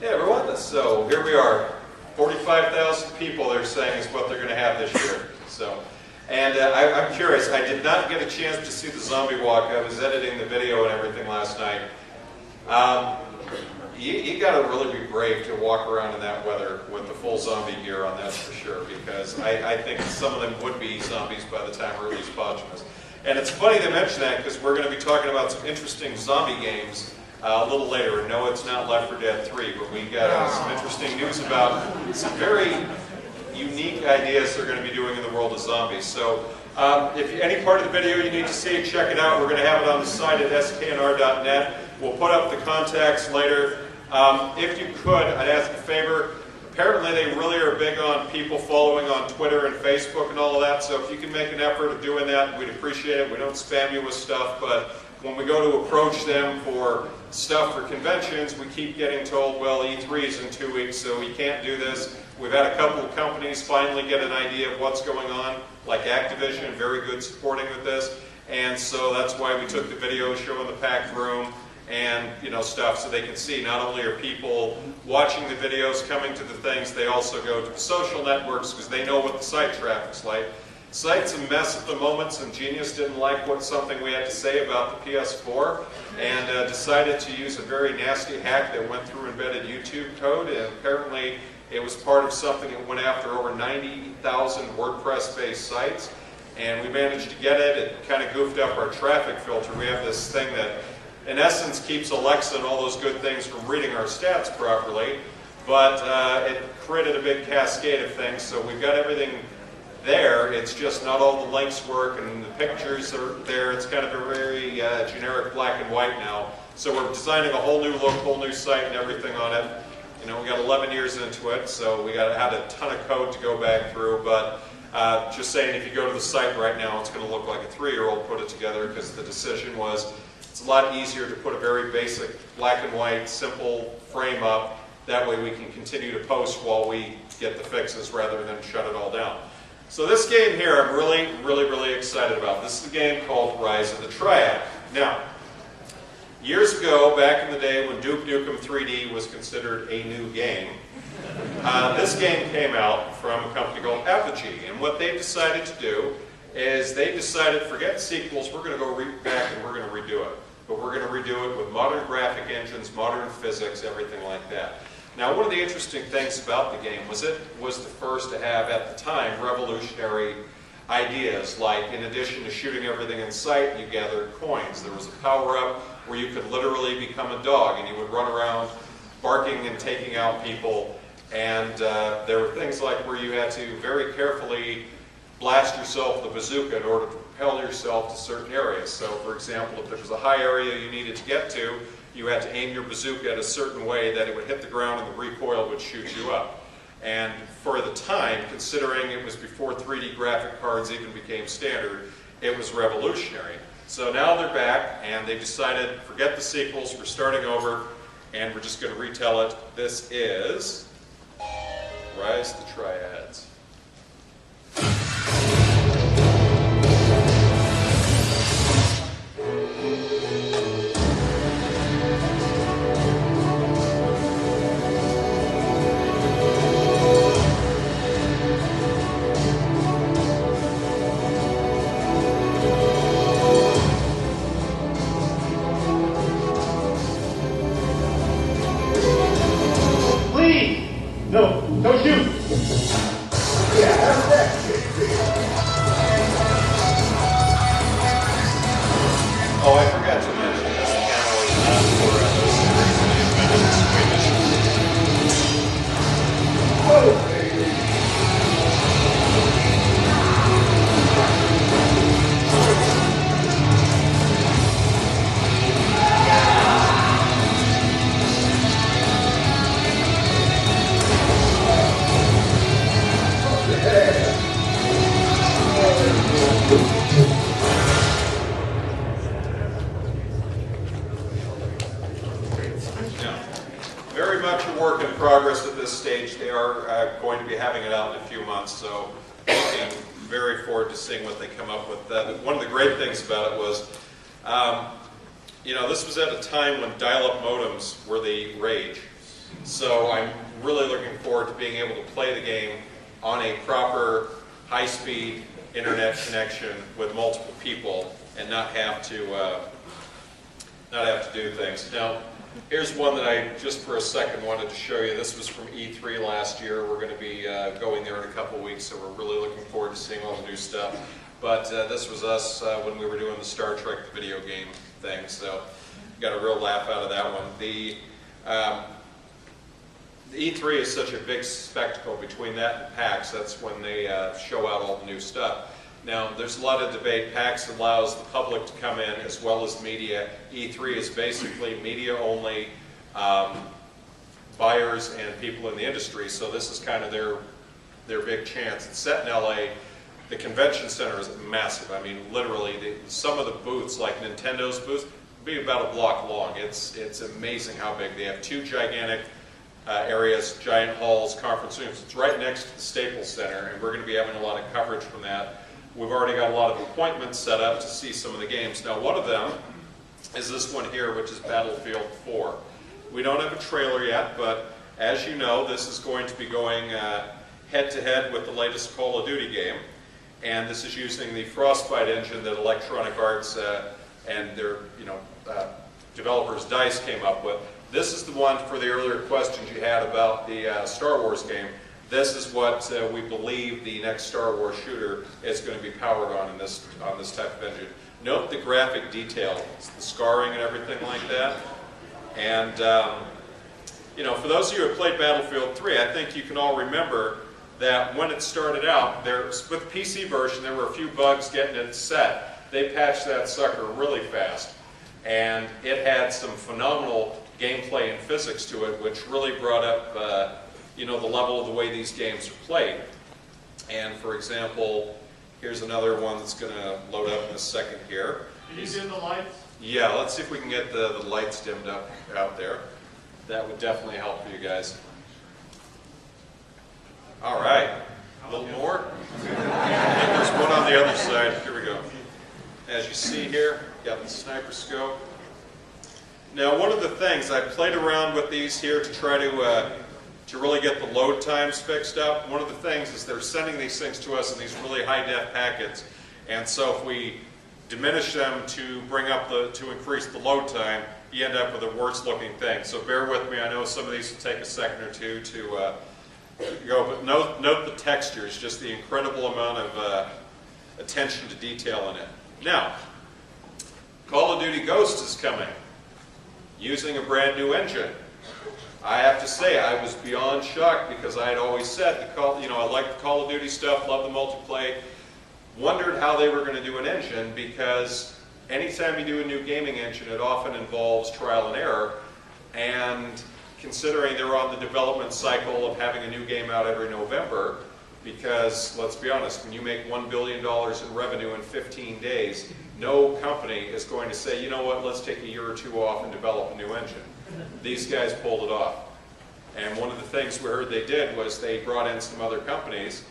Hey everyone, so here we are. 45,000 people they're saying is what they're going to have this year. I'm curious, I did not get a chance to see the zombie walk. I was editing the video and everything last night. You got to really be brave to walk around in that weather with the full zombie gear on, that's for sure, because I think some of them would be zombies by the time we release Posthumous. And it's funny they mention that because we're going to be talking about some interesting zombie games a little later. And no, it's not Left 4 Dead 3, but we got some interesting news about some very unique ideas they're going to be doing in the world of zombies. So if any part of the video you need to see, check it out. We're going to have it on the site at sknr.net. We'll put up the contacts later. If you could, I'd ask a favor. Apparently they really are big on people following on Twitter and Facebook and all of that, so if you can make an effort of doing that, we'd appreciate it. We don't spam you with stuff, but when we go to approach them for stuff for conventions, we keep getting told, well, E3 is in 2 weeks, so we can't do this. We've had a couple of companies finally get an idea of what's going on, like Activision, very good supporting with this, and so that's why we took the video showing the packed room and stuff, so they can see not only are people watching the videos, coming to the things, they also go to the social networks because they know what the site traffic's like. Site's a mess at the moment. Some genius didn't like something we had to say about the PS4 and decided to use a very nasty hack that went through embedded YouTube code, and apparently it was part of something that went after over 90,000 WordPress-based sites, and we managed to get it. It kind of goofed up our traffic filter. We have this thing that in essence keeps Alexa and all those good things from reading our stats properly, but it created a big cascade of things, so we've got everything there. It's just not all the links work and the pictures are there. It's kind of a very generic black and white now. So we're designing a whole new look, whole new site and everything on it. We got 11 years into it, so we had a ton of code to go back through, but just saying, if you go to the site right now, it's going to look like a 3-year-old put it together, because the decision was it's a lot easier to put a very basic black and white simple frame up. That way we can continue to post while we get the fixes rather than shut it all down. So this game here I'm really excited about. This is a game called Rise of the Triad. Now, years ago, back in the day when Duke Nukem 3D was considered a new game, this game came out from a company called Apogee, and what they decided to do is they decided, forget sequels, we're going to go back and we're going to redo it. But we're going to redo it with modern graphic engines, modern physics, everything like that. Now, one of the interesting things about the game was it was the first to have, at the time, revolutionary ideas, like in addition to shooting everything in sight, you gathered coins. There was a power-up where you could literally become a dog and you would run around barking and taking out people, and there were things like where you had to very carefully blast yourself with a bazooka in order to propel yourself to certain areas. So, for example, if there was a high area you needed to get to, you had to aim your bazooka in a certain way that it would hit the ground and the recoil would shoot you up. And for the time, considering it was before 3D graphic cards even became standard, it was revolutionary. So now they're back and they've decided, forget the sequels, we're starting over and we're just going to retell it. This is Rise of the Triads. No, don't shoot! Yeah, how's that? Oh, I forgot to mention this. The camera was not for those series. Oh! Very much a work in progress at this stage. They are going to be having it out in a few months, so looking very forward to seeing what they come up with. One of the great things about it was, this was at a time when dial-up modems were the rage. So I'm really looking forward to being able to play the game on a proper high-speed internet connection with multiple people and not have to do things. Now, here's one that I just for a second wanted to show you. This was from E3 last year. We're going to be going there in a couple weeks, so we're really looking forward to seeing all the new stuff. But this was us when we were doing the Star Trek video game thing, so got a real laugh out of that one. The E3 is such a big spectacle. Between that and PAX, that's when they show out all the new stuff. Now, there's a lot of debate. PAX allows the public to come in as well as media. E3 is basically media-only buyers and people in the industry, so this is kind of their big chance. It's set in LA. The convention center is massive. I mean, literally, some of the booths, like Nintendo's booths, be about a block long. It's amazing how big. They have two gigantic areas, giant halls, conference rooms. It's right next to the Staples Center, and we're going to be having a lot of coverage from that. We've already got a lot of appointments set up to see some of the games. Now, one of them is this one here, which is Battlefield 4. We don't have a trailer yet, but as you know, this is going to be going head-to-head with the latest Call of Duty game. And this is using the Frostbite engine that Electronic Arts and their developers DICE came up with. This is the one for the earlier questions you had about the Star Wars game. This is what we believe the next Star Wars shooter is going to be powered on this type of engine. Note the graphic detail, the scarring and everything like that. And for those of you who have played Battlefield 3, I think you can all remember that when it started out, with the PC version, there were a few bugs getting it set. They patched that sucker really fast, and it had some phenomenal gameplay and physics to it, which really brought up the level of the way these games are played. And for example, here's another one that's going to load up in a second here. Can you dim the lights? Yeah, let's see if we can get the lights dimmed up out there. That would definitely help for you guys. All right, a little more. And there's one on the other side. Here we go. As you see here, got the sniper scope. Now, one of the things, I played around with these here to try to really get the load times fixed up. One of the things is they're sending these things to us in these really high-def packets, and so if we diminish them to increase the load time, you end up with a worse-looking thing. So bear with me. I know some of these will take a second or two to go, but note the textures, just the incredible amount of attention to detail in it. Now, Call of Duty Ghosts is coming, using a brand new engine. I have to say, I was beyond shocked because I had always said, I like the Call of Duty stuff, love the multiplayer, wondered how they were going to do an engine because anytime you do a new gaming engine, it often involves trial and error, and considering they're on the development cycle of having a new game out every November, because let's be honest, when you make $1 billion in revenue in 15 days, no company is going to say, you know what, let's take a year or two off and develop a new engine. These guys pulled it off. And one of the things we heard they did was they brought in some other companies,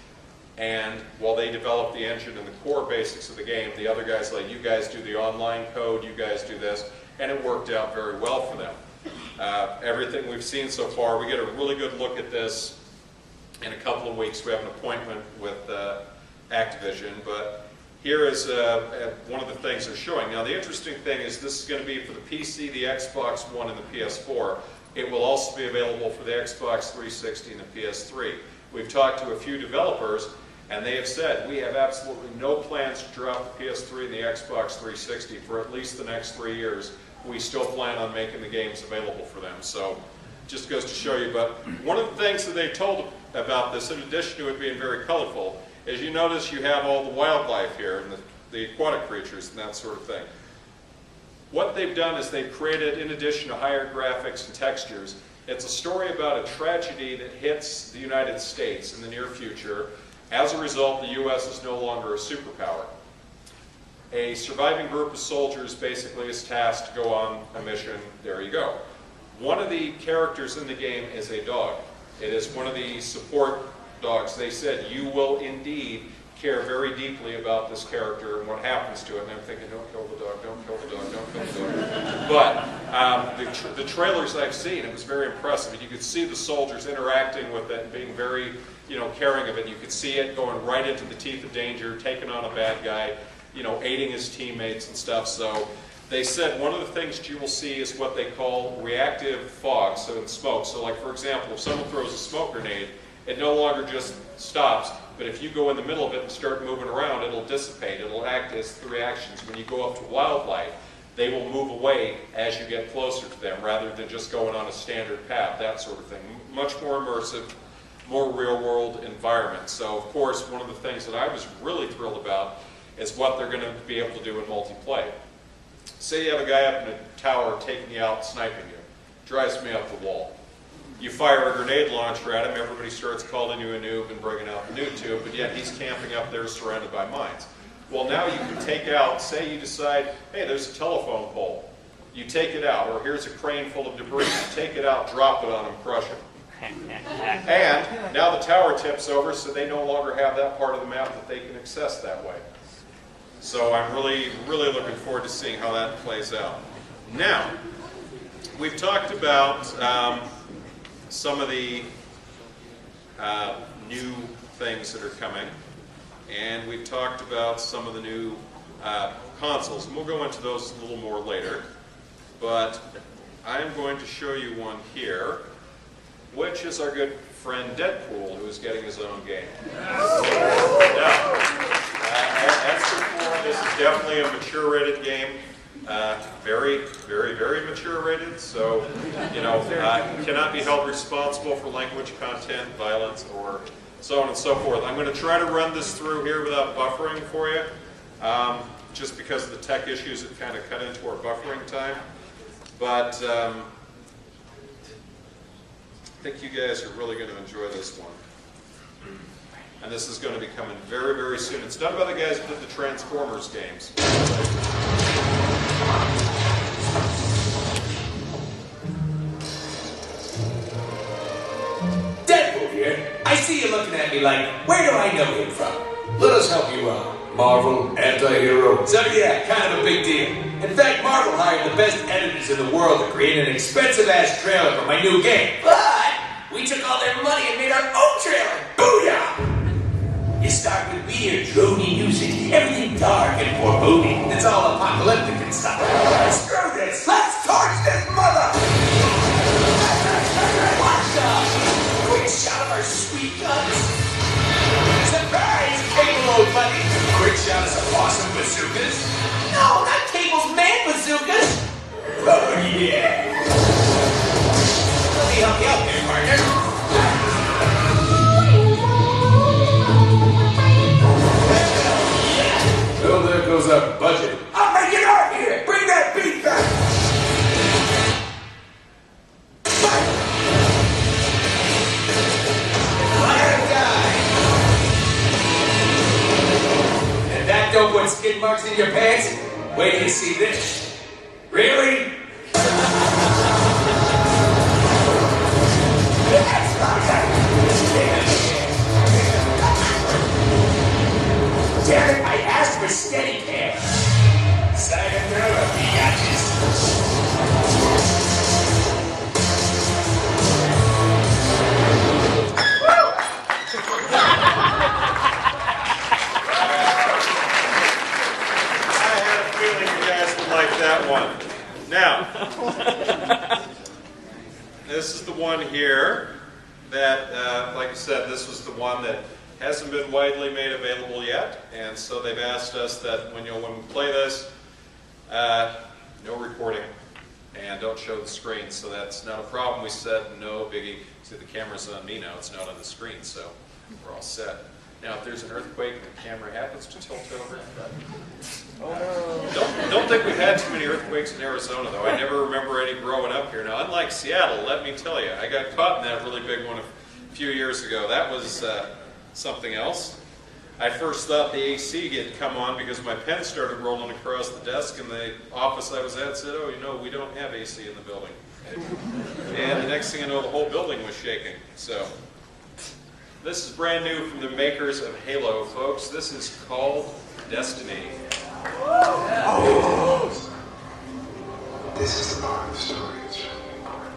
and while they developed the engine and the core basics of the game, the other guys like, you guys do the online code, you guys do this, and it worked out very well for them. Everything we've seen so far, we get a really good look at this in a couple of weeks. We have an appointment with Activision, but here is one of the things they're showing. Now, the interesting thing is this is going to be for the PC, the Xbox One, and the PS4. It will also be available for the Xbox 360 and the PS3. We've talked to a few developers, and they have said, we have absolutely no plans to drop the PS3 and the Xbox 360 for at least the next 3 years. We still plan on making the games available for them. So, just goes to show you. But one of the things that they told about this, in addition to it being very colorful, is you notice you have all the wildlife here, and the aquatic creatures and that sort of thing. What they've done is they've created, in addition to higher graphics and textures, it's a story about a tragedy that hits the United States in the near future. As a result, the U.S. is no longer a superpower. A surviving group of soldiers basically is tasked to go on a mission. There you go. One of the characters in the game is a dog. It is one of the support dogs. They said, you will indeed care very deeply about this character and what happens to it. And I'm thinking, don't kill the dog, don't kill the dog, don't kill the dog. But the trailers I've seen, it was very impressive. And you could see the soldiers interacting with it and being very, caring of it. You could see it going right into the teeth of danger, taking on a bad guy, aiding his teammates and stuff. So they said one of the things you will see is what they call reactive fog, so it's smoke. So like, for example, if someone throws a smoke grenade, it no longer just stops, but if you go in the middle of it and start moving around, it'll dissipate. It'll act as three actions. When you go up to wildlife, they will move away as you get closer to them, rather than just going on a standard path, that sort of thing. Much more immersive, more real-world environment. So, of course, one of the things that I was really thrilled about is what they're going to be able to do in multiplayer. Say you have a guy up in a tower taking you out, sniping you. Drives me up the wall. You fire a grenade launcher at him, everybody starts calling you a noob and bringing out the noob tube, but yet he's camping up there surrounded by mines. Well, now you can take out, say you decide, hey, there's a telephone pole. You take it out, or here's a crane full of debris. You take it out, drop it on him, crush him. And now the tower tips over, so they no longer have that part of the map that they can access that way. So I'm really, really looking forward to seeing how that plays out. Now, we've talked about some of the new things that are coming, and we've talked about some of the new consoles, and we'll go into those a little more later. But I'm going to show you one here, which is our good friend Deadpool, who is getting his own game. Now, as before, this is definitely a mature-rated game. Very, very, very mature-rated, so, cannot be held responsible for language, content, violence, or so on and so forth. I'm going to try to run this through here without buffering for you, just because of the tech issues that kind of cut into our buffering time. But I think you guys are really going to enjoy this one. And this is going to be coming very, very soon. It's done by the guys who did the Transformers games. Deadpool here. I see you looking at me like, where do I know him from? Let us help you out. Marvel, anti-hero. So yeah, kind of a big deal. In fact, Marvel hired the best editors in the world to create an expensive-ass trailer for my new game. But we took all their money and made our own trailer. Booyah! You start with weird, drony music, everything dark and foreboding. It's all apocalyptic and stuff. Screw this! Let's torch this mother! What the? Quick shot of our sweet guns. Surprise, Cable, old buddy! Quick shot of some awesome bazookas. No, not Cable's man bazookas! Oh yeah! Let me help you out there, partner. Well, there goes our budget. I'll make it art here! Bring that beat back! Fire! And that don't put skid marks in your pants? Wait till you see this. Really? Damn it, I asked for steady cam. Sayonara, biatches. I had a feeling you guys would like that one. Now, this is the one here that, like I said, this was the one that hasn't been widely made available yet, and so they've asked us that when we play this, no recording and don't show the screen, so that's not a problem. We said no biggie. See, the camera's on me now, it's not on the screen, so we're all set. Now, if there's an earthquake and the camera happens to tilt over, don't think we've had too many earthquakes in Arizona, though. I never remember any growing up here. Now, unlike Seattle, let me tell you, I got caught in that really big one a few years ago. That was something else. I first thought the AC had come on because my pen started rolling across the desk, and the office I was at said, oh, we don't have AC in the building. And the next thing I know, the whole building was shaking. So This is brand new from the makers of Halo, folks. This is called Destiny. This is the part of the story that's really important.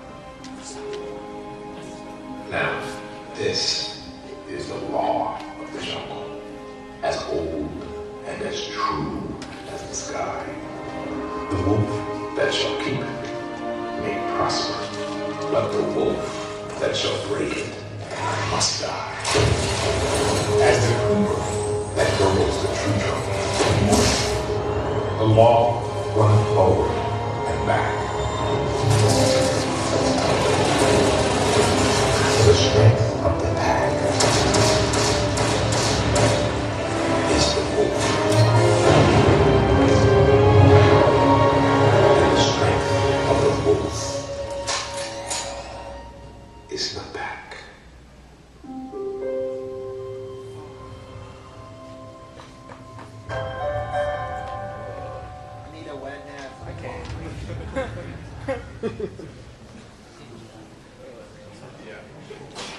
Now, this is the law of the jungle, as old and as true as the sky. The wolf that shall keep it may prosper, but the wolf that shall break it must die. As the creeper that girdles the tree trunk, the law runneth forward and back. The strength of the pack is the wolf. And the strength of the wolf is the pack.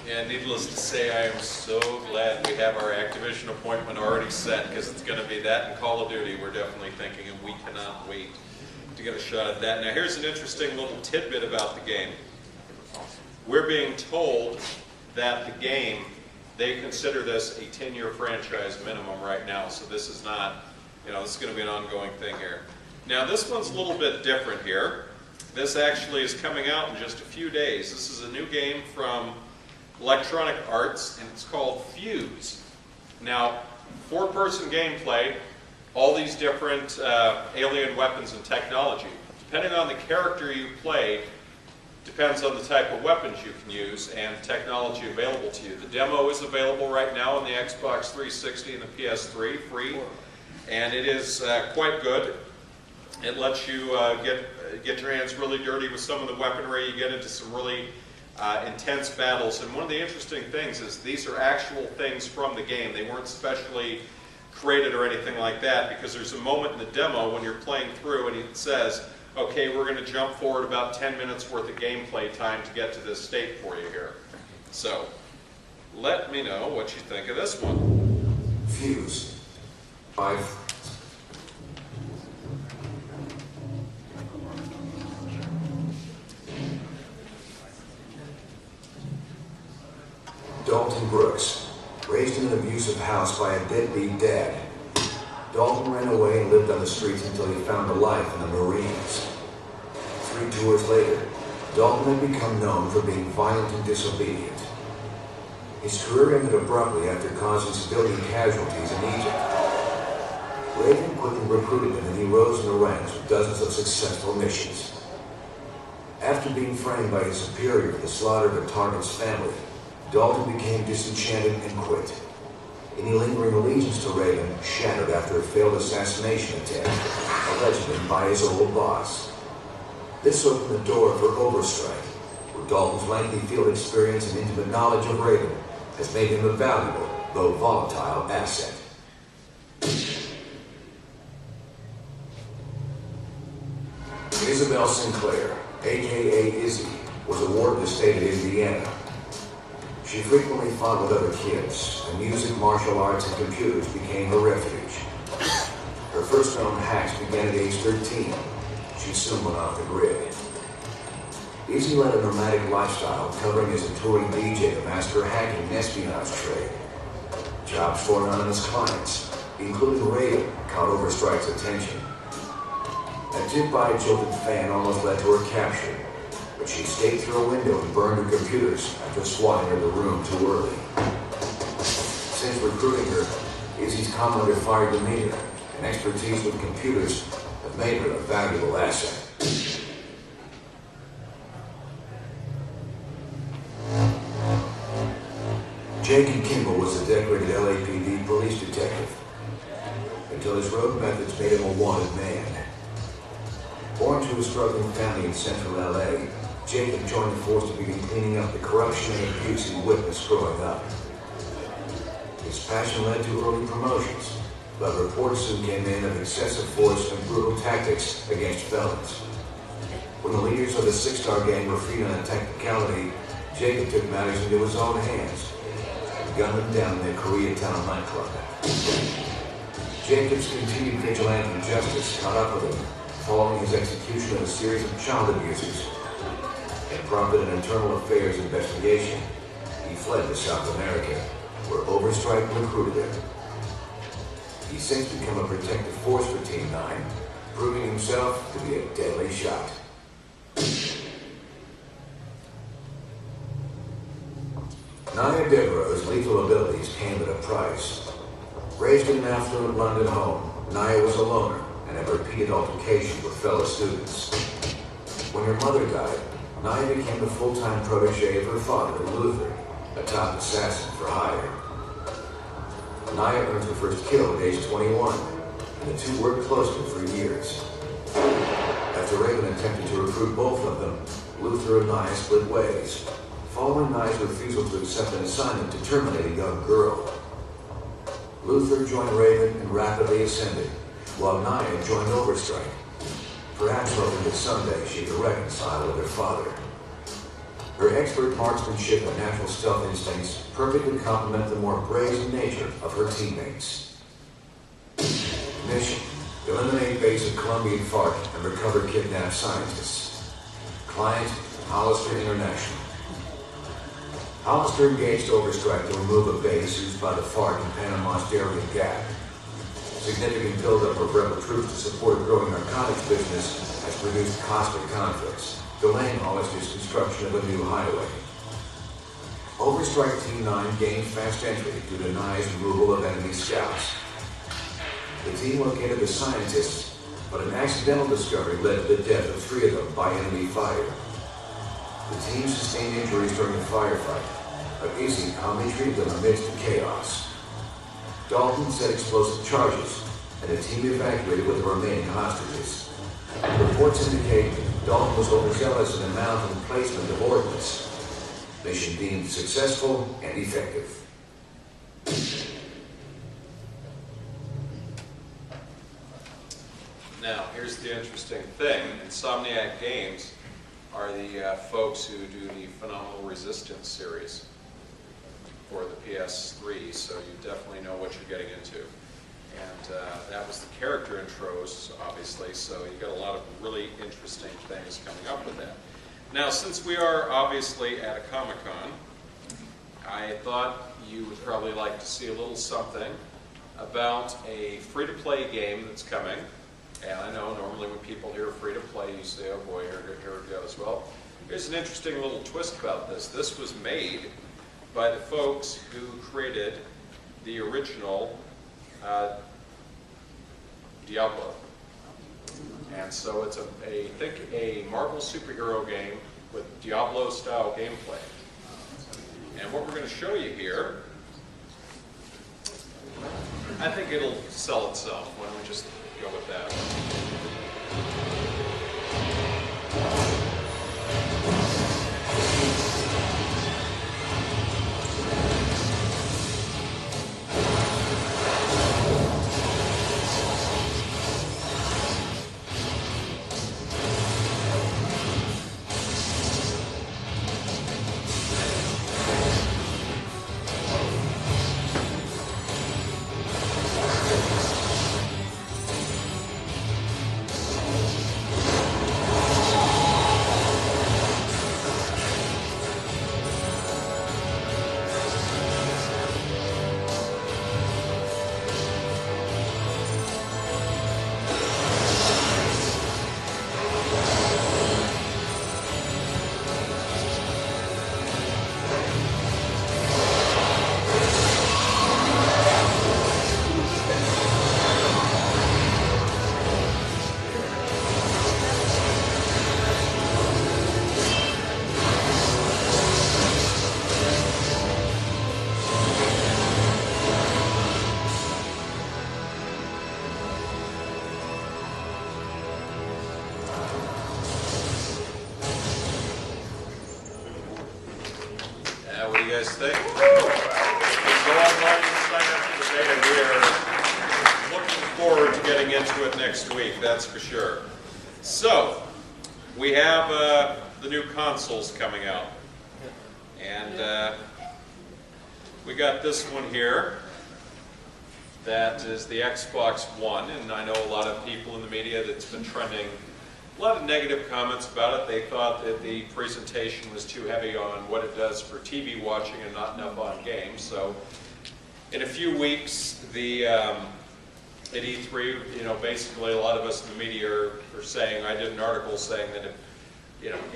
Yeah, needless to say, I am so glad we have our Activision appointment already set, because it's going to be that and Call of Duty we're definitely thinking, and we cannot wait to get a shot at that. Now here's an interesting little tidbit about the game. We're being told that the game, they consider this a 10-year franchise minimum right now, so this is not, this is going to be an ongoing thing here. Now this one's a little bit different here. This actually is coming out in just a few days. This is a new game from Electronic Arts, and it's called Fuse. Now, 4-person gameplay, all these different alien weapons and technology. Depending on the character you play, depends on the type of weapons you can use and technology available to you. The demo is available right now on the Xbox 360 and the PS3, free, and it is quite good. It lets you get your hands really dirty with some of the weaponry. You get into some really intense battles, and one of the interesting things is these are actual things from the game. They weren't specially created or anything like that, because there's a moment in the demo when you're playing through and it says, okay, we're going to jump forward about 10 minutes worth of gameplay time to get to this state for you here. So, let me know what you think of this one. Fuse. 5. Dalton Brooks, raised in an abusive house by a deadbeat dad. Dalton ran away and lived on the streets until he found a life in the Marines. 3 tours later, Dalton had become known for being violent and disobedient. His career ended abruptly after causing civilian casualties in Egypt. Raven quickly recruited him, and he rose in the ranks with dozens of successful missions. After being framed by his superior for the slaughter of a target's family, Dalton became disenchanted and quit. Any lingering allegiance to Raven shattered after a failed assassination attempt, allegedly by his old boss. This opened the door for Overstrike, where Dalton's lengthy field experience and intimate knowledge of Raven has made him a valuable, though volatile, asset. Isabel Sinclair, a.k.a. Izzy, was a ward in the state of Indiana. She frequently fought with other kids, and music, martial arts, and computers became her refuge. Her first known hacks began at age 13. She soon went off the grid. Izzy led a nomadic lifestyle, covering as a touring DJ to master hacking and espionage trade. Jobs for anonymous clients, including Raven, caught Overstrike's attention. A tip by a jilted fan almost led to her capture, but she escaped through a window and burned her computers after swatting her the room too early. Since recruiting her, Izzy's commander-fired demeanor and expertise with computers have made her a valuable asset. Jacob Kimball was a decorated LAPD police detective, until his rogue methods made him a wanted man. Born to a struggling family in central LA, Jacob joined the force to begin cleaning up the corruption and abuse he witnessed growing up. His passion led to early promotions, but reports soon came in of excessive force and brutal tactics against felons. When the leaders of the Six Star Gang were freed on a technicality, Jacob took matters into his own hands. and gunned them down in their Koreatown nightclub. Jacob's continued vigilante justice caught up with him following his execution of a series of child abusers, and prompted an internal affairs investigation. He fled to South America, where Overstrike recruited him. He's since become a protective force for Team 9, proving himself to be a deadly shot. Nia Devereaux's lethal abilities came at a price. Raised in an affluent London home, Nia was a loner and had repeated altercations with fellow students. When her mother died, Nia became the full-time protege of her father, Luther, a top assassin for hire. Nia earned her first kill at age 21, and the two worked closely for years. After Raven attempted to recruit both of them, Luther and Nia split ways, following Nia's refusal to accept an assignment to terminate a young girl. Luther joined Raven and rapidly ascended, while Nia joined Overstrike, perhaps hoping that someday she could reconcile with her father. Her expert marksmanship and natural stealth instincts perfectly complement the more brazen nature of her teammates. Mission: eliminate base of Colombian FARC and recover kidnapped scientists. Client: Hollister International. Hollister engaged Overstrike to remove a base used by the FARC in Panama's Darien Gap. Significant buildup of rebel troops to support a growing narcotics business has produced costly conflicts, delaying Hollister's construction of a new highway. Overstrike Team 9 gained fast entry due to Nia's removal of enemy scouts. The team located the scientists, but an accidental discovery led to the death of 3 of them by enemy fire. The team sustained injuries during the firefight, but Izzy calmly treated them amidst the chaos. Dalton set explosive charges, and the team evacuated with the remaining hostages. Reports indicate Dalton was overzealous in the amount and placement of ordnance. Mission deemed successful and effective. Now, here's the interesting thing. Insomniac Games are the folks who do the Phenomenal Resistance series for the PS3, so you definitely know what you're getting into. And that was the character intros, obviously, so you got a lot of really interesting things coming up with that. Now, since we are obviously at a Comic-Con, I thought you would probably like to see a little something about a free-to-play game that's coming. And I know normally when people hear free-to-play, you say, oh boy, here it goes. Well, here's an interesting little twist about this. This was made by the folks who created the original Diablo. And so it's a Marvel superhero game with Diablo-style gameplay. And what we're going to show you here, I think it'll sell itself. Why don't we just go with that? What do you guys think? Go online and sign up for the beta. We are looking forward to getting into it next week, that's for sure. So, we have the new consoles coming out. And We got this one here. That is the Xbox One, and I know a lot of people in the media that's been trending a lot of negative comments about it. They thought that the presentation was too heavy on what it does for TV watching and not enough on games. So in a few weeks, at E3, you know, basically a lot of us in the media are saying, I did an article saying that,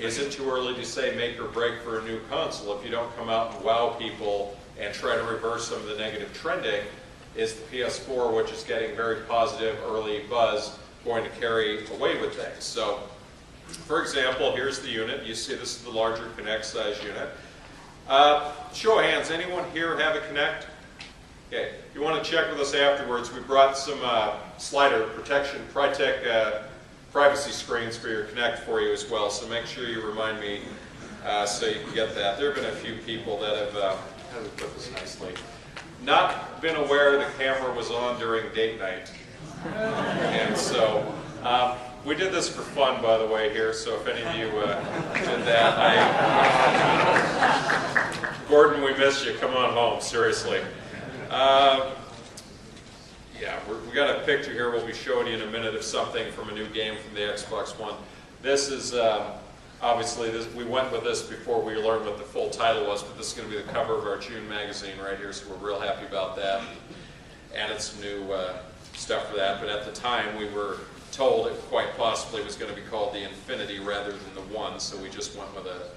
is it too early to say make or break for a new console if you don't come out and wow people and try to reverse some of the negative trending? Is the PS4, which is getting very positive early buzz, going to carry away with things? So, for example, here's the unit. You see this is the larger Kinect size unit. Show of hands, anyone here have a Kinect? Okay, if you want to check with us afterwards, we brought some slider protection, privacy screens for your Kinect for you as well, so make sure you remind me so you can get that. There have been a few people that have, how do we put this nicely, not been aware the camera was on during date night. And so, we did this for fun, by the way, here, so if any of you did that, Gordon, we missed you. Come on home, seriously. Yeah, we got a picture here we'll be showing you in a minute of something from a new game from the Xbox One. This is, obviously, we went with this before we learned what the full title was, but this is going to be the cover of our June magazine right here, so we're real happy about that. Added some new stuff for that, but at the time we were told it quite possibly was going to be called the Infinity rather than the One, so we just went with a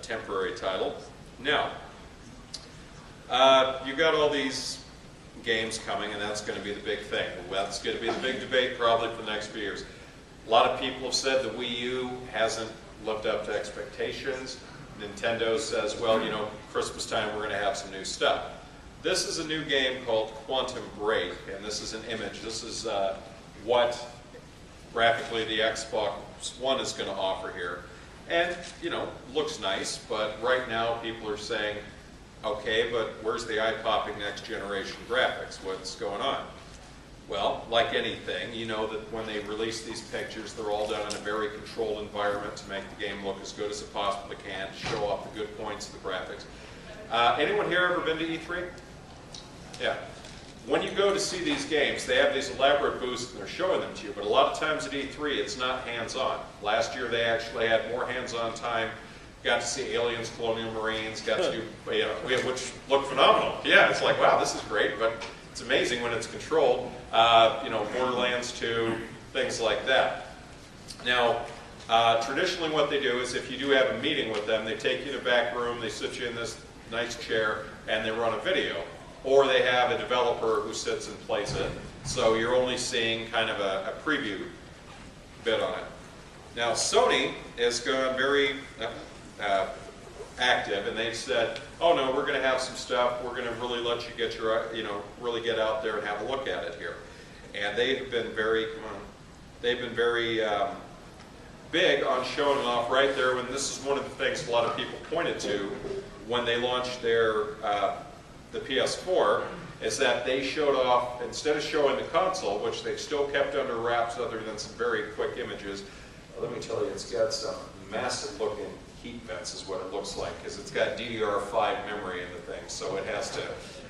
temporary title. Now, you've got all these games coming, and that's going to be the big thing. That's going to be the big debate probably for the next few years. A lot of people have said the Wii U hasn't lived up to expectations. Nintendo says, well, you know, Christmas time we're going to have some new stuff. This is a new game called Quantum Break, and this is an image. This is what graphically the Xbox One is going to offer here. And, you know, looks nice, but right now people are saying, okay, but where's the eye-popping next generation graphics? What's going on? Well, like anything, you know that when they release these pictures, they're all done in a very controlled environment to make the game look as good as it possibly can, to show off the good points of the graphics. Anyone here ever been to E3? Yeah. When you go to see these games, they have these elaborate booths and they're showing them to you, but a lot of times at E3 it's not hands-on. Last year they actually had more hands-on time. Got to see Aliens, Colonial Marines, got to do, which looked phenomenal. Yeah, it's like, wow, this is great, but it's amazing when it's controlled. Borderlands 2, things like that. Now, traditionally what they do is if you do have a meeting with them, they take you in a back room, they sit you in this nice chair, and they run a video. Or they have a developer who sits and plays it. So you're only seeing kind of a preview bit on it. Now, Sony has gone very active, and they've said, oh no, we're going to have some stuff, we're going to really let you get your, really get out there and have a look at it here. And they've been very, big on showing it off right there, when this is one of the things a lot of people pointed to when they launched their, the PS4, is that they showed off, instead of showing the console, which they've still kept under wraps other than some very quick images, let me tell you, it's got some massive looking heat vents is what it looks like, because it's got DDR5 memory in the thing, so it has to,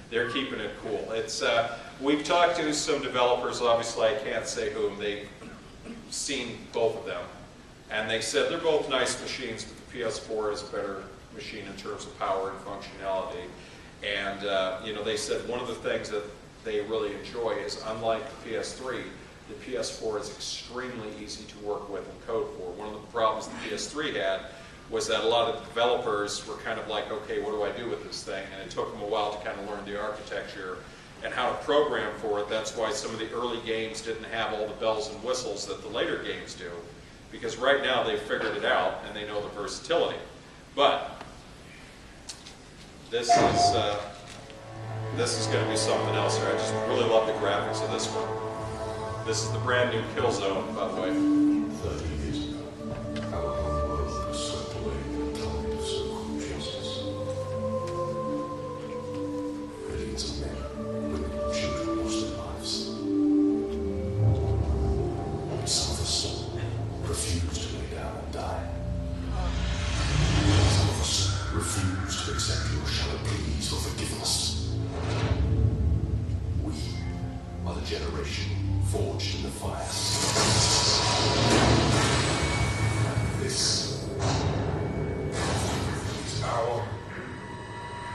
they're keeping it cool. It's, we've talked to some developers, obviously I can't say whom, they've seen both of them, and they said they're both nice machines, but the PS4 is a better machine in terms of power and functionality. And they said one of the things that they really enjoy is, unlike the PS3, the PS4 is extremely easy to work with and code for. One of the problems the PS3 had was that a lot of the developers were kind of like, okay, what do I do with this thing? And it took them a while to kind of learn the architecture and how to program for it. That's why some of the early games didn't have all the bells and whistles that the later games do. Because right now they've figured it out and they know the versatility. But this is going to be something else here. I just really love the graphics of this one. This is the brand new Killzone, by the way. 30 years ago, our whole world was swept away in a tide of so-called justice. Millions of men, women, and children lost their lives. But some of us refused to lay down and die. Some of us refused to accept your shallow pleas for forgiveness. our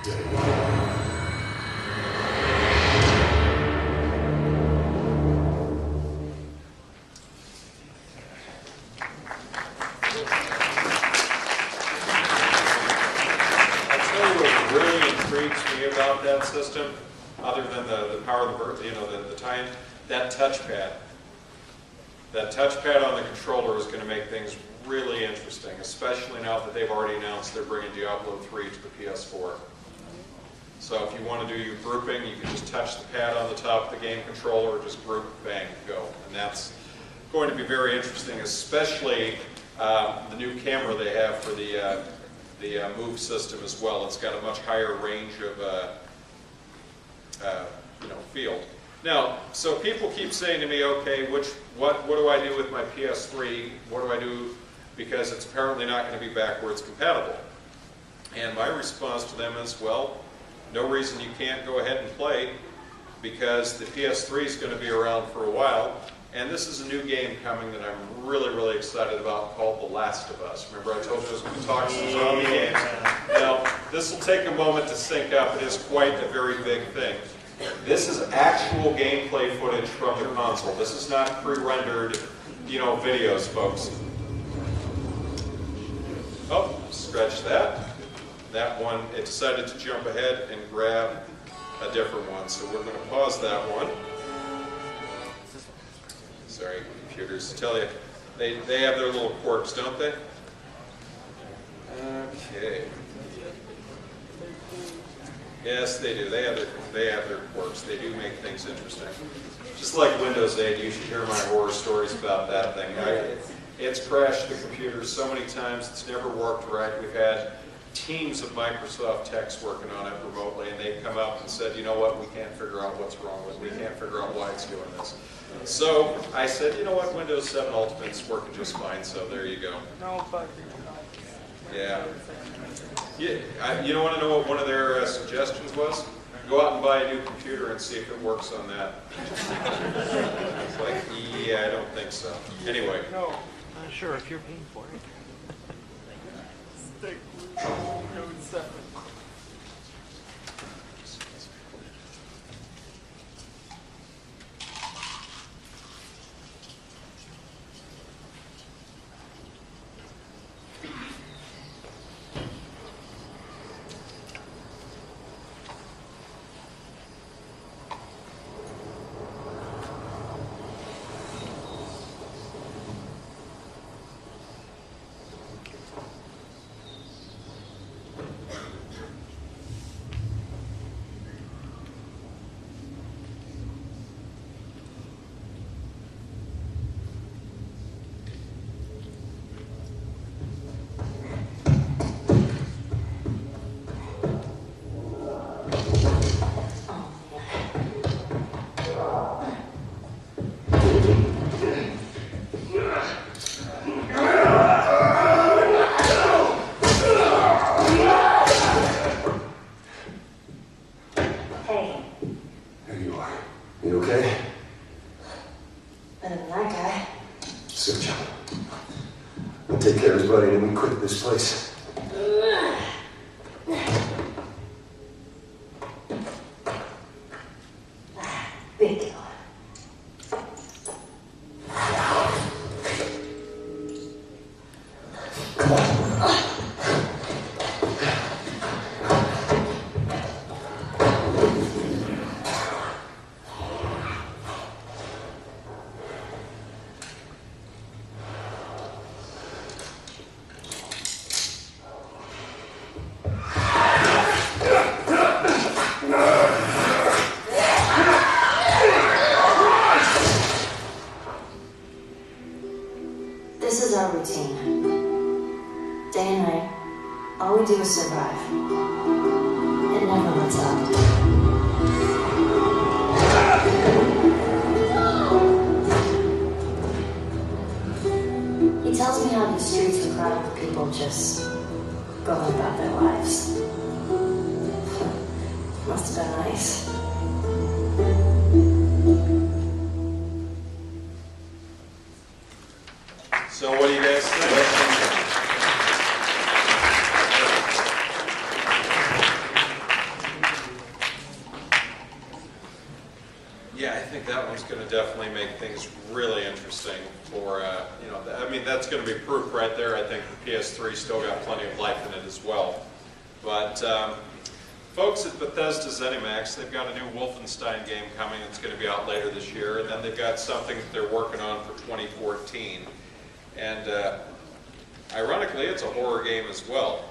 day. I'll tell you what really intrigues me about that system, other than the power of the bird, the time, that touchpad. That touchpad on the controller is going to make things really interesting, especially now that they've already announced they're bringing Diablo 3 to the PS4. So if you want to do your grouping, you can just touch the pad on the top of the game controller, or just group, bang, go. And that's going to be very interesting, especially the new camera they have for the Move system as well. It's got a much higher range of field. Now, so people keep saying to me, okay, what do I do with my PS3? What do I do, because it's apparently not going to be backwards compatible? And my response to them is, well, no reason you can't go ahead and play, because the PS3 is going to be around for a while, and this is a new game coming that I'm really, really excited about, called The Last of Us. Remember I told you I was going to talk some zombie games? Now, this will take a moment to sync up. It is quite a very big thing. This is actual gameplay footage from the console. This is not pre-rendered, videos, folks. Oh, scratch that. That one, it decided to jump ahead and grab a different one. So we're going to pause that one. Sorry, computers. Tell you, they have their little quirks, don't they? Okay. Yes, they do. They have their quirks. They do make things interesting. Just like Windows 8, you should hear my horror stories about that thing. It's crashed the computer so many times. It's never worked right. We've had teams of Microsoft techs working on it remotely, and they've come out and said, you know what, we can't figure out what's wrong with it. We can't figure out why it's doing this. So I said, you know what, Windows 7 Ultimate's working just fine, so there you go. No, but yeah. You don't want to know what one of their suggestions was? Go out and buy a new computer and see if it works on that. It's like, yeah, I don't think so. Anyway. no. Not sure if you're paying for it. Stick Code 7. Take care of his buddy and we quit this place. Big deal. Come on. This is our routine. Day and night, all we do is survive. It never lets up. He tells me how these streets are crowded with people just going about their lives. Must have been nice. So what do you guys think? that one's going to definitely make things really interesting for, you know, I mean, that's going to be proof right there. I think the PS3 still got plenty of life in it as well. But folks at Bethesda ZeniMax, they've got a new Wolfenstein game coming that's going to be out later this year, and then they've got something that they're working on for 2014. And ironically, it's a horror game as well.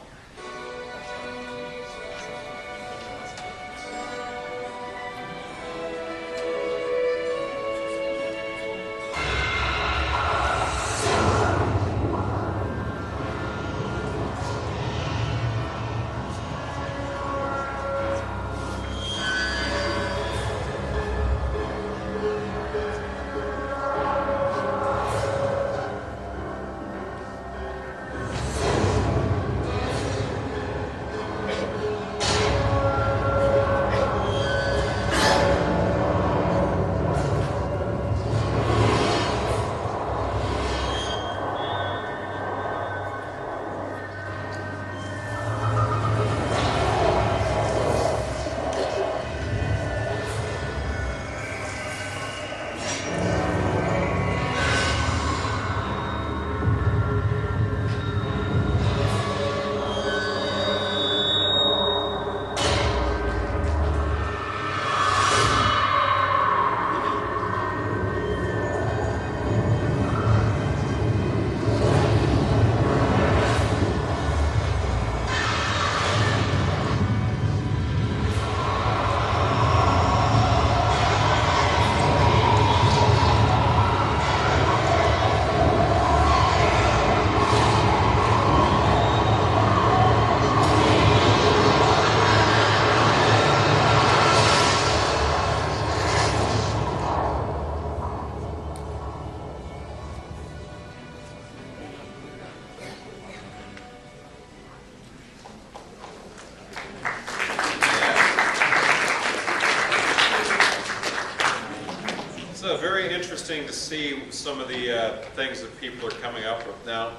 To see some of the things that people are coming up with. Now,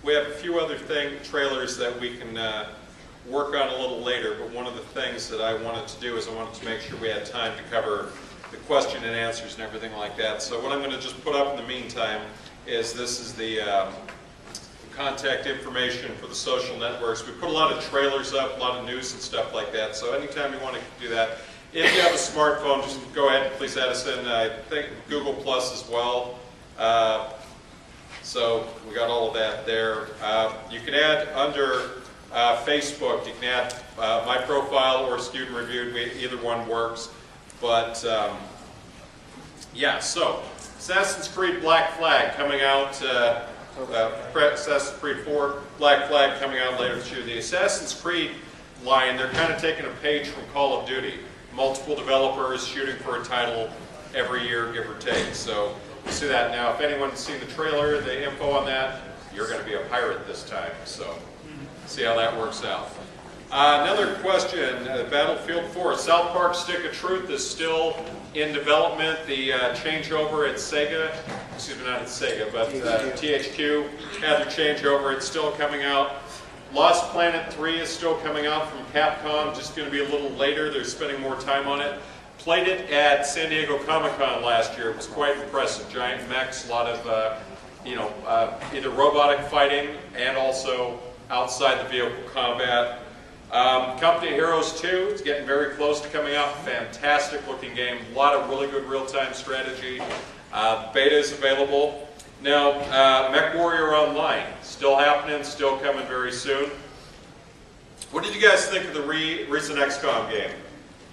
we have a few other trailers that we can work on a little later, but one of the things that I wanted to do is I wanted to make sure we had time to cover the question and answers and everything like that. So what I'm going to just put up in the meantime is this is the contact information for the social networks. We put a lot of trailers up, a lot of news and stuff like that, so anytime you want to do that, if you have a smartphone, just go ahead and please add us in. I think Google Plus as well. So we got all of that there. You can add under Facebook, you can add my profile or Skewed and Reviewed. Either one works. But yeah, so Assassin's Creed Black Flag coming out. Assassin's Creed 4 Black Flag coming out later this year. The Assassin's Creed line, they're kind of taking a page from Call of Duty. Multiple developers shooting for a title every year, give or take. So you see that now. If anyone's seen the trailer, the info on that, you're going to be a pirate this time. So see how that works out. Another question, Battlefield 4. South Park Stick of Truth is still in development. The changeover at Sega, excuse me, not at Sega, but THQ had their changeover. It's still coming out. Lost Planet 3 is still coming out from Capcom, just going to be a little later. They're spending more time on it. Played it at San Diego Comicon last year. It was quite impressive. Giant mechs, a lot of either robotic fighting and also outside the vehicle combat. Company Heroes 2 is getting very close to coming out. Fantastic looking game. A lot of really good real-time strategy. Beta is available. Now, MechWarrior Online, still happening, still coming very soon. What did you guys think of the recent XCOM game?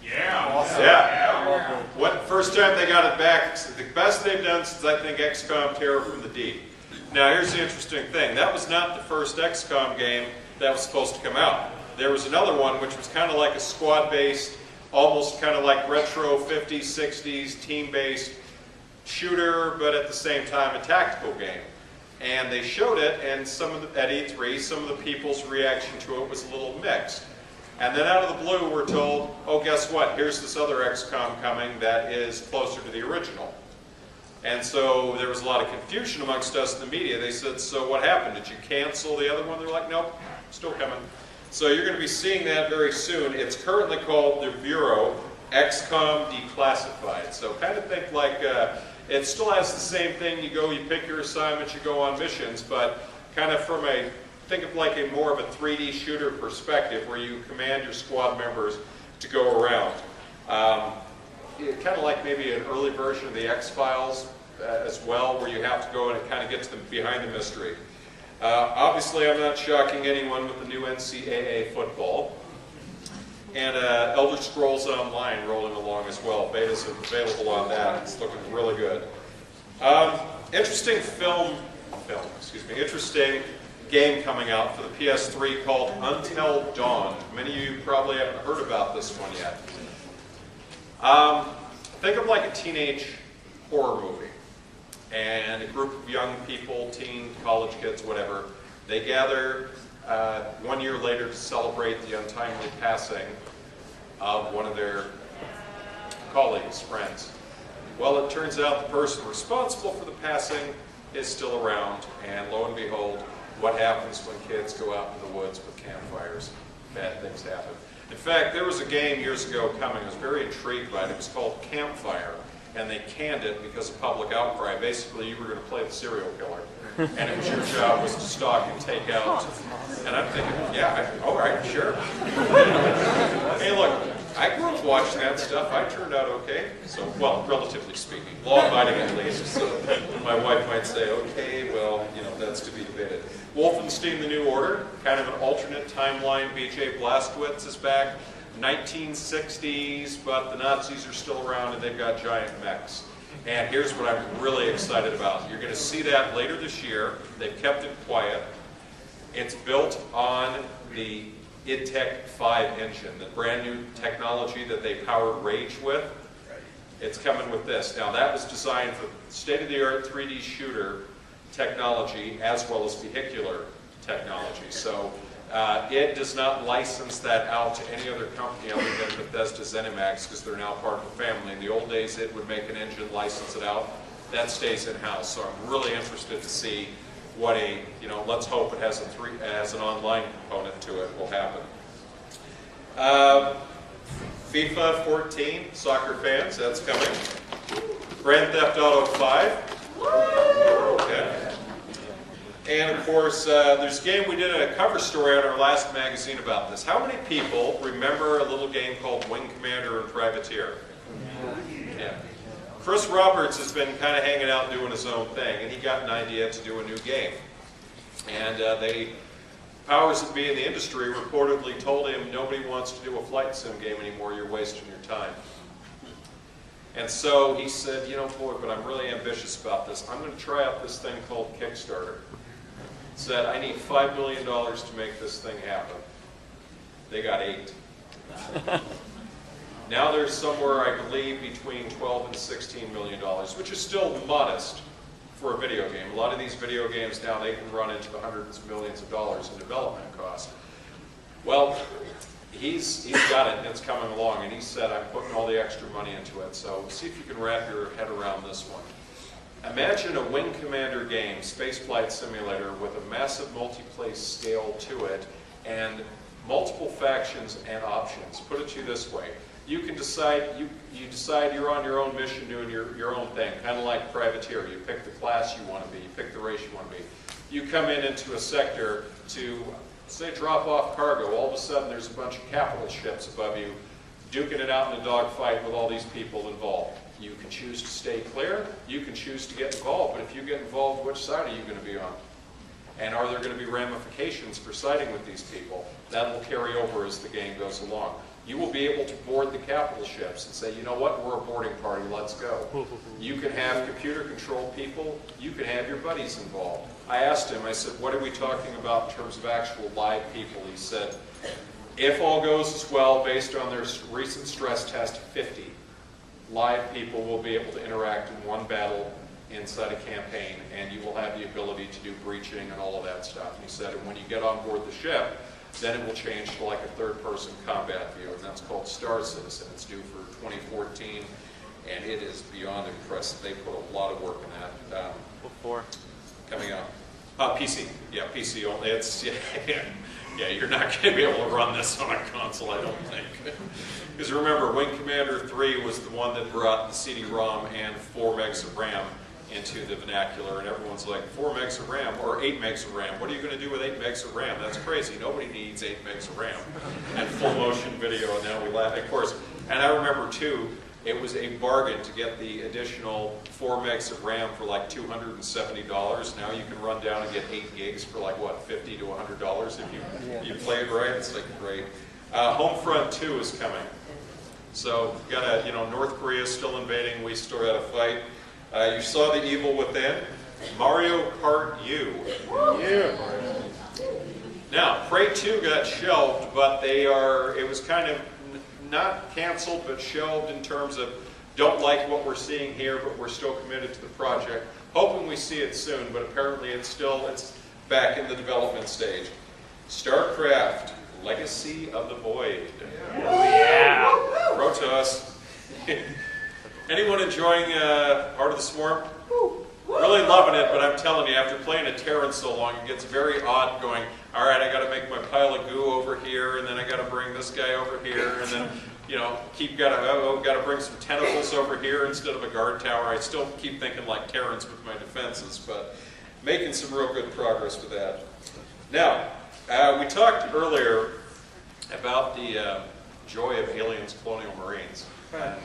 Yeah. Awesome. Yeah. What first time they got it back, it's the best they've done since I think XCOM Terror from the Deep. Now, here's the interesting thing. That was not the first XCOM game that was supposed to come out. There was another one which was kind of like a squad-based, almost kind of like retro 50s, 60s, team-based shooter, but at the same time a tactical game. And they showed it, and at E3, some of the people's reaction to it was a little mixed. And then out of the blue, we're told, oh, guess what? Here's this other XCOM coming that is closer to the original. And so there was a lot of confusion amongst us in the media. They said, so what happened? Did you cancel the other one? They're like, nope, still coming. So you're going to be seeing that very soon. It's currently called the Bureau. XCOM Declassified. So kind of think like, it still has the same thing. You go, you pick your assignments, you go on missions, but kind of from a, think of like a more of a 3D shooter perspective where you command your squad members to go around. Kind of like maybe an early version of the X-Files as well, where you have to go and it kind of gets them behind the mystery. Obviously, I'm not shocking anyone with the new NCAA football. And Elder Scrolls Online rolling along as well. Beta's available on that. It's looking really good. Interesting interesting game coming out for the PS3 called Until Dawn. Many of you probably haven't heard about this one yet. Think of like a teenage horror movie. And a group of young people, teen, college kids, whatever, they gather 1 year later to celebrate the untimely passing of one of their colleagues, friends. Well, it turns out the person responsible for the passing is still around, and lo and behold, what happens when kids go out in the woods with campfires? Bad things happen. In fact, there was a game years ago coming, I was very intrigued by it. It was called Campfire, and they canned it because of public outcry. Basically, you were going to play the serial killer, and it was your job was to stalk and take out. And I'm thinking, yeah, all right, sure. Hey, look, I grew up watching that stuff. I turned out okay. So, well, relatively speaking, law-abiding at least. So my wife might say, okay, well, you know, that's to be debated. Wolfenstein: The New Order, kind of an alternate timeline. B.J. Blazkowicz is back. 1960s, but the Nazis are still around and they've got giant mechs. And here's what I'm really excited about. You're going to see that later this year. They've kept it quiet. It's built on the idTech 5 engine, the brand new technology that they powered Rage with. It's coming with this. Now that was designed for state-of-the-art 3D shooter technology as well as vehicular technology. So it does not license that out to any other company other than Bethesda ZeniMax because they're now part of the family. In the old days, it would make an engine, license it out. That stays in-house. So I'm really interested to see what a, you know, let's hope it has an online component to it will happen. FIFA 14, soccer fans, that's coming. Grand Theft Auto 5. Okay. And of course, there's a game, we did a cover story on our last magazine about this. How many people remember a little game called Wing Commander and Privateer? Yeah. Chris Roberts has been kind of hanging out doing his own thing, and he got an idea to do a new game. And they, powers that be in the industry reportedly told him, nobody wants to do a flight sim game anymore, you're wasting your time. And so he said, you know, boy, but I'm really ambitious about this. I'm going to try out this thing called Kickstarter. Said, I need $5 million to make this thing happen. They got 8. Now there's somewhere, I believe, between 12 and $16 million, which is still modest for a video game. A lot of these video games now, they can run into the hundreds of millions of dollars in development cost. Well, he's got it, and it's coming along, and he said, I'm putting all the extra money into it, so see if you can wrap your head around this one. Imagine a Wing Commander game, spaceflight simulator, with a massive multiplayer scale to it, and multiple factions and options. Put it to you this way. You can decide, you decide you're on your own mission doing your own thing, kind of like Privateer. You pick the class you want to be, you pick the race you want to be. You come into a sector to, say, drop off cargo. All of a sudden there's a bunch of capital ships above you, duking it out in a dogfight with all these people involved. You can choose to stay clear, you can choose to get involved, but if you get involved, which side are you going to be on? And are there going to be ramifications for siding with these people? That will carry over as the game goes along. You will be able to board the capital ships and say, you know what, we're a boarding party, let's go. You can have computer-controlled people, you can have your buddies involved. I asked him, I said, what are we talking about in terms of actual live people? He said, if all goes as well, based on their recent stress test, 50 live people will be able to interact in one battle inside a campaign, and you will have the ability to do breaching and all of that stuff. And he said, and when you get on board the ship, then it will change to like a third-person combat view, and that's called Star Citizen. It's due for 2014, and it is beyond impressive. They put a lot of work in that. Before. Coming out. PC. Yeah, PC only. It's, yeah. Yeah, you're not going to be able to run this on a console, I don't think. Because remember, Wing Commander 3 was the one that brought the CD-ROM and 4 megs of RAM into the vernacular, and everyone's like, 4 megs of RAM or 8 megs of RAM? What are you going to do with 8 megs of RAM? That's crazy. Nobody needs 8 megs of RAM. And full motion video, and now we laugh. Of course, and I remember too, it was a bargain to get the additional 4 megs of RAM for like $270. Now you can run down and get 8 gigs for like, what, $50 to $100 if you play it right. It's like great. Homefront 2 is coming. So, North Korea is still invading. We still got to fight. You saw The Evil Within. Mario Kart U. Yeah. Now, Prey 2 got shelved, but it was kind of not canceled, but shelved in terms of don't like what we're seeing here, but we're still committed to the project. Hoping we see it soon, but apparently it's back in the development stage. StarCraft, Legacy of the Void. Oh, yeah. Protoss. Anyone enjoying Heart of the Swarm? Really loving it, but I'm telling you, after playing a Terran so long, it gets very odd going, all right, I got to make my pile of goo over here, and then I got to bring this guy over here, and then, got to bring some tentacles over here instead of a guard tower. I still keep thinking like Terrans with my defenses, but making some real good progress with that. Now, we talked earlier about the joy of aliens, colonial marines, and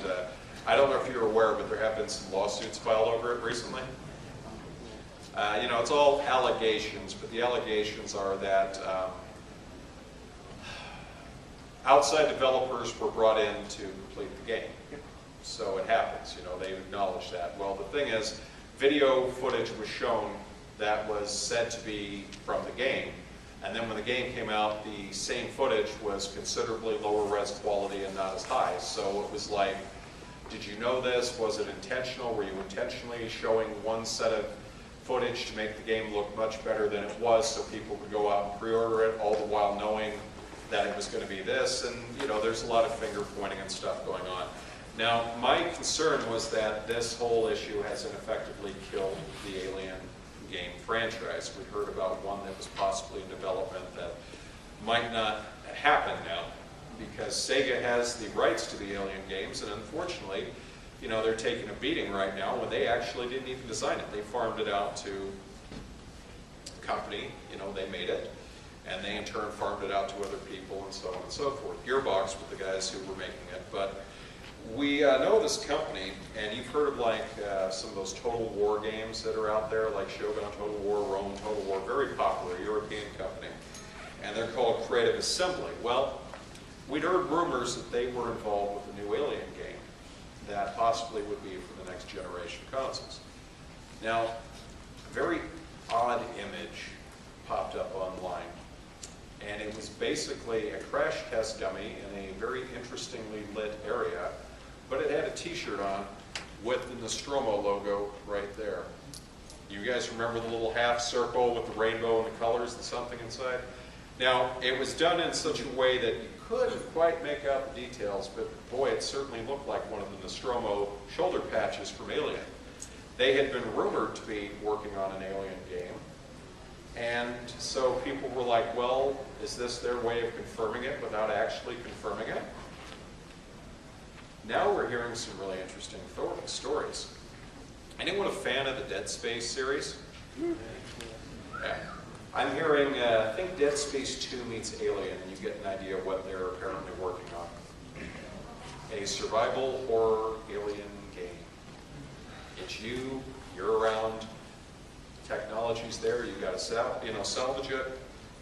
I don't know if you're aware, but there have been some lawsuits filed over it recently. It's all allegations, but the allegations are that outside developers were brought in to complete the game. So it happens, they acknowledge that. Well, the thing is, video footage was shown that was said to be from the game, and then when the game came out, the same footage was considerably lower res quality and not as high. So it was like, did you know this? Was it intentional? Were you intentionally showing one set of footage to make the game look much better than it was so people could go out and pre-order it, all the while knowing that it was going to be this? And, there's a lot of finger pointing and stuff going on. Now, my concern was that this whole issue has effectively killed the Alien game franchise. We heard about one that was possibly in development that might not happen now, because Sega has the rights to the Alien games, and unfortunately, they're taking a beating right now when they actually didn't even design it. They farmed it out to a company, they made it, and they in turn farmed it out to other people and so on and so forth. Gearbox with the guys who were making it, but we know this company, and you've heard of some of those Total War games that are out there, like Shogun Total War, Rome Total War, very popular, European company, and they're called Creative Assembly. Well, we'd heard rumors that they were involved with the new Alien game that possibly would be for the next generation consoles. Now, a very odd image popped up online, and it was basically a crash test dummy in a very interestingly lit area, but it had a t-shirt on with the Nostromo logo right there. You guys remember the little half circle with the rainbow and the colors and something inside? Now, it was done in such a way that you couldn't quite make out the details, but boy, it certainly looked like one of the Nostromo shoulder patches from Alien. They had been rumored to be working on an Alien game, and so people were like, well, is this their way of confirming it without actually confirming it? Now we're hearing some really interesting stories. Anyone a fan of the Dead Space series? Yeah. I'm hearing, I think Dead Space 2 meets Alien, and you get an idea of what they're apparently working on. A survival horror alien game. It's you're around, technology's there, you got to salvage it,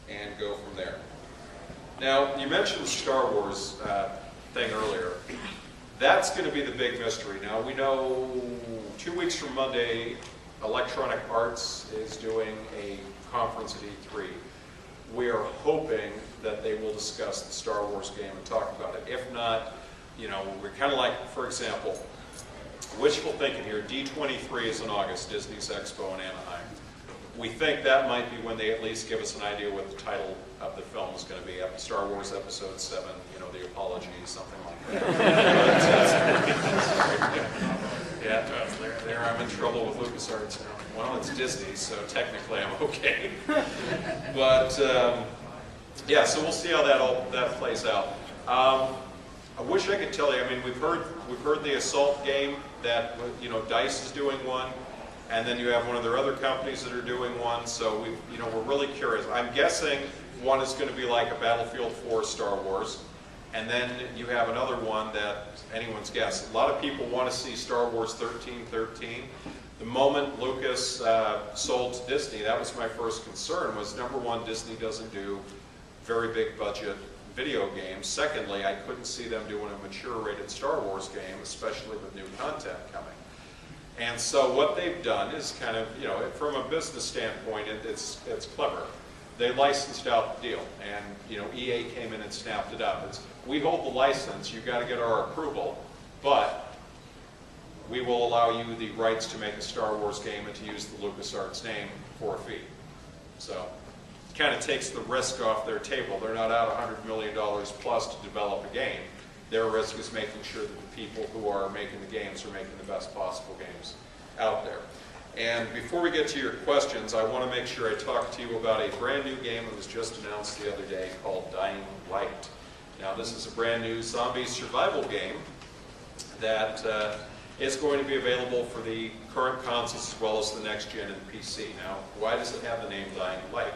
and go from there. Now, you mentioned the Star Wars thing earlier. That's going to be the big mystery. Now, we know 2 weeks from Monday, Electronic Arts is doing a conference at E3. We are hoping that they will discuss the Star Wars game and talk about it. If not, we're kind of like, for example, wishful thinking here, D23 is in August, Disney's Expo in Anaheim. We think that might be when they at least give us an idea what the title of the film is going to be. Star Wars Episode 7, the apology, something like that. There I'm in trouble with LucasArts now. Well, it's Disney, so technically I'm okay. But yeah, so we'll see how that plays out. I wish I could tell you. I mean, we've heard the Assault game that, you know, DICE is doing one, and then you have one of their other companies that are doing one. So we're really curious. I'm guessing one is going to be like a Battlefield 4 Star Wars, and then you have another one that anyone's guess. A lot of people want to see Star Wars 1313. The moment Lucas sold to Disney, that was my first concern. Was number one, Disney doesn't do very big budget video games. Secondly, I couldn't see them doing a mature rated Star Wars game, especially with new content coming. And so what they've done is kind of, you know, from a business standpoint, it's clever. They licensed out the deal, and, you know, EA came in and snapped it up. We hold the license, you've got to get our approval, but we will allow you the rights to make a Star Wars game and to use the LucasArts name for a fee. So kind of takes the risk off their table. They're not out $100 million plus to develop a game. Their risk is making sure that the people who are making the games are making the best possible games out there. And before we get to your questions, I want to make sure I talk to you about a brand new game that was just announced the other day called Dying Light. Now, this is a brand new zombie survival game that is going to be available for the current consoles as well as the next gen and PC. Now, why does it have the name Dying Light?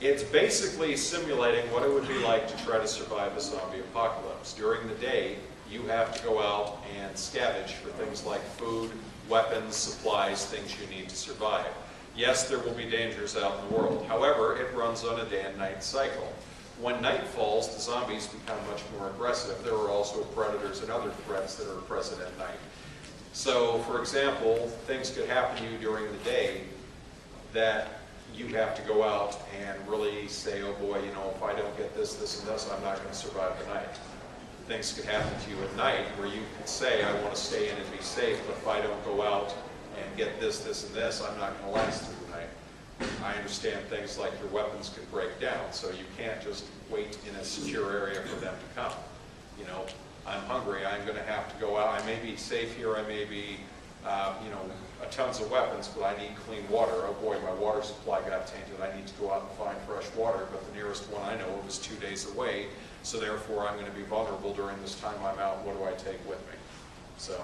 It's basically simulating what it would be like to try to survive a zombie apocalypse. During the day, you have to go out and scavenge for things like food, weapons, supplies, things you need to survive. Yes, there will be dangers out in the world. However, it runs on a day and night cycle. When night falls, the zombies become much more aggressive. There are also predators and other threats that are present at night. So, for example, things could happen to you during the day that you have to go out and really say, oh boy, you know, if I don't get this, this, and this, I'm not going to survive the night. Things could happen to you at night where you can say, I want to stay in and be safe, but if I don't go out and get this, this, and this, I'm not going to last through the night. I understand things like your weapons could break down, so you can't just wait in a secure area for them to come. You know, I'm hungry, I'm going to have to go out. I may be safe here, I may be, you know, tons of weapons, but I need clean water. Oh boy, my water supply got tainted. I need to go out and find fresh water, but the nearest one I know of is 2 days away, so therefore I'm going to be vulnerable during this time I'm out. What do I take with me? So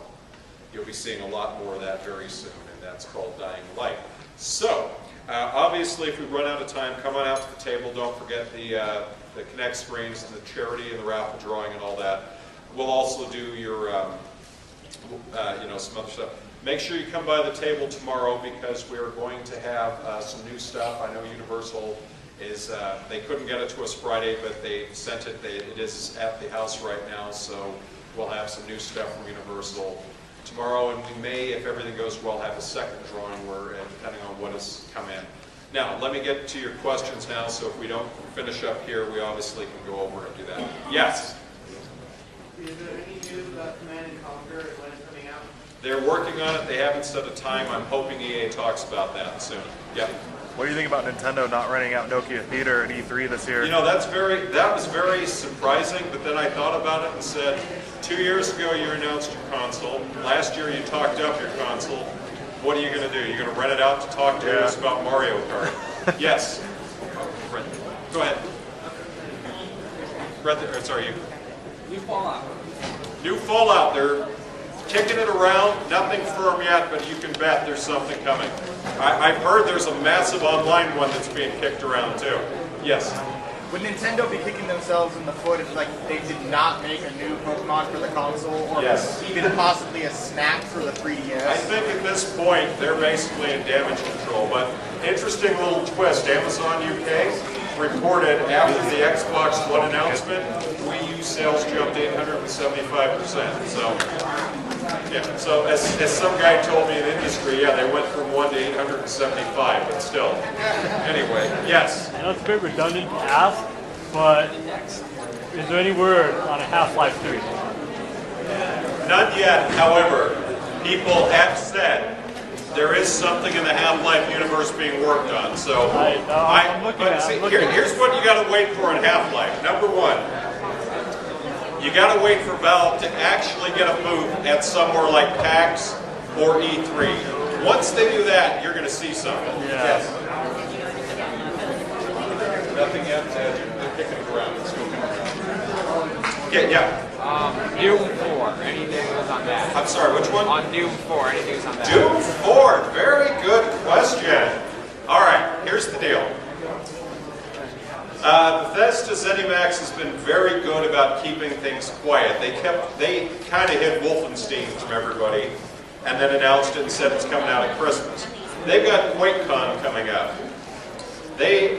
you'll be seeing a lot more of that very soon, and that's called Dying Light. So obviously, if we run out of time, come on out to the table. Don't forget the Connect screens and the charity and the raffle drawing and all that. We'll also do your, you know, some other stuff. Make sure you come by the table tomorrow because we're going to have some new stuff. I know Universal is, they couldn't get it to us Friday, but they sent it. It is at the house right now, so we'll have some new stuff from Universal tomorrow. And we may, if everything goes well, have a second drawing where, depending on what has come in. Now, let me get to your questions now, so if we don't finish up here, we obviously can go over and do that. Yes? Is there any news about Command & Conquer and when it's coming out? They're working on it. They haven't set a time. I'm hoping EA talks about that soon. Yeah. What do you think about Nintendo not renting out Nokia Theater at E3 this year? You know, that was very surprising, but then I thought about it and said, 2 years ago you announced your console. Last year you talked up your console. What are you going to do? You're going to rent it out to talk to us about Mario Kart? Yes. Go ahead. Sorry, you. New Fallout. New Fallout. They're kicking it around. Nothing firm yet, but you can bet there's something coming. I've heard there's a massive online one that's being kicked around too. Yes. Would Nintendo be kicking themselves in the foot if, like, they did not make a new Pokemon for the console, or even possibly a Snap for the 3DS? I think at this point they're basically in damage control. But interesting little twist: Amazon UK reported after the Xbox One announcement, Wii U sales jumped 875%. So, yeah. So as some guy told me in the industry, yeah, they went from 1 to 875, but still. Anyway, yes. I know it's a bit redundant to ask, but is there any word on a Half-Life 3? Not yet. However, people have said there is something in the Half-Life universe being worked on. So, here's what you got to wait for in Half-Life. Number one, you got to wait for Valve to actually get a booth at somewhere like PAX or E3. Once they do that, you're going to see something. Yeah. Yes. Nothing yet. They're kicking it around. It's still coming around. Okay, yeah. Doom 4. Any news on that? I'm sorry, which one? On Doom 4. Any news on that? Doom 4. Very good question. All right, here's the deal. Bethesda ZeniMax has been very good about keeping things quiet. They kind of hid Wolfenstein from everybody, and then announced it and said it's coming out at Christmas. They've got QuakeCon coming up.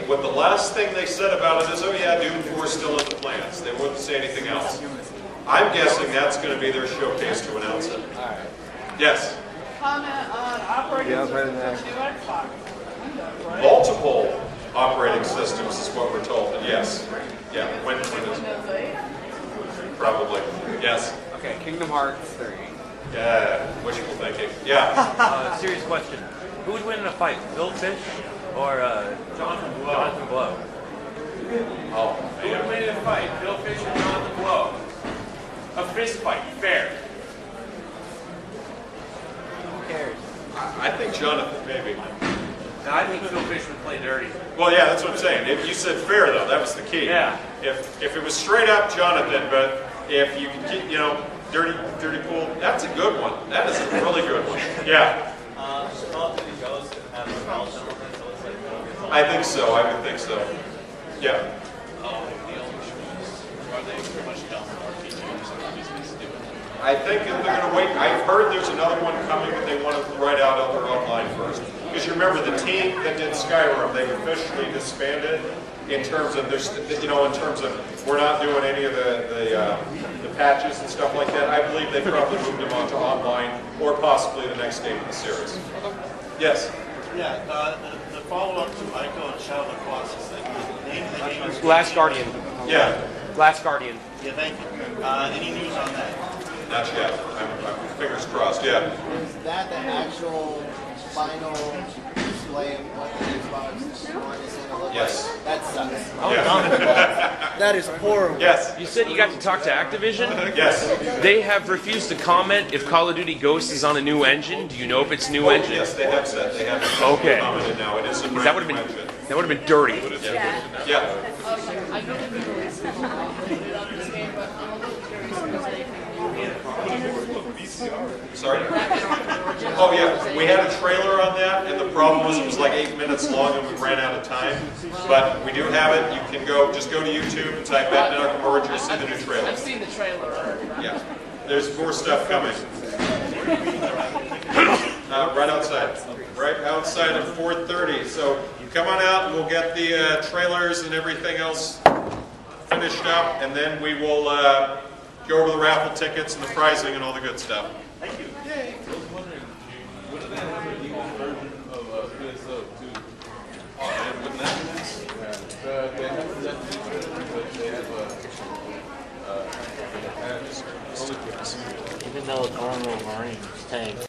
What the last thing they said about it is, oh yeah, Doom 4 is still in the plans. They wouldn't say anything else. I'm guessing that's going to be their showcase to announce it. All right. Yes. Comment on operating systems for new Xbox. Right? Multiple operating systems is what we're told, but yes. Yeah, when is it? Windows 8? Probably. Yes. Okay, Kingdom Hearts 3. Yeah, wishful thinking. Yeah. Serious question. Who would win in a fight, Phil Fish or Jonathan Blow? Jonathan Blow. Oh, Who would win in a fight, Phil Fish or Jonathan Blow? A fist fight, fair. Who cares? I think Jonathan, maybe. I think Phil Fish would play dirty. Well, yeah, that's what I'm saying. If you said fair, though, that was the key. Yeah. If it was straight up Jonathan, but if you could get, dirty pool, that's a good one. That is a really good one. Yeah. I think so. I would think so. Yeah. I think if they're going to wait, I've heard there's another one coming, but they want to write out other online first. Because you remember the team that did Skyrim, they've officially disbanded in terms of we're not doing any of the patches and stuff like that. I believe they probably moved them onto online or possibly the next game in the series. Yes. Yeah, the follow-up to Ico and Shadow of the Colossus, the name of the game is Last Guardian. Yeah. Last Guardian. Yeah, thank you. Any news on that? Not yet. I'm fingers crossed. Yeah. Is that the actual final display of what the Xbox One is going to look Yes. like? That sucks. Oh, Yeah. That is horrible. Yes. You said you got to talk to Activision? Yes. They have refused to comment if Call of Duty Ghosts is on a new engine. Do you know if it's new Oh, engine? yes, they have said. They have Okay. commented now. It is a That would have brand new been engine. that would have been dirty. Yeah. I know that people did on this game, but I'm a little curious because they Sorry? Oh yeah, we had a trailer on that, and the problem was it was like 8 minutes long and we ran out of time. But we do have it. You can just go to YouTube and type that in our Merge, you'll see the new trailer. I've seen the trailer already. Yeah. There's more stuff coming. Right outside. Right outside at 4:30. So come on out and we'll get the trailers and everything else finished up, and then we will go over the raffle tickets and the pricing and all the good stuff. Thank you. I was wondering, wouldn't they have an English version of PSO too? And wouldn't that be nice? They have that feature, but they have only for the Even though it's Armor Marines tank.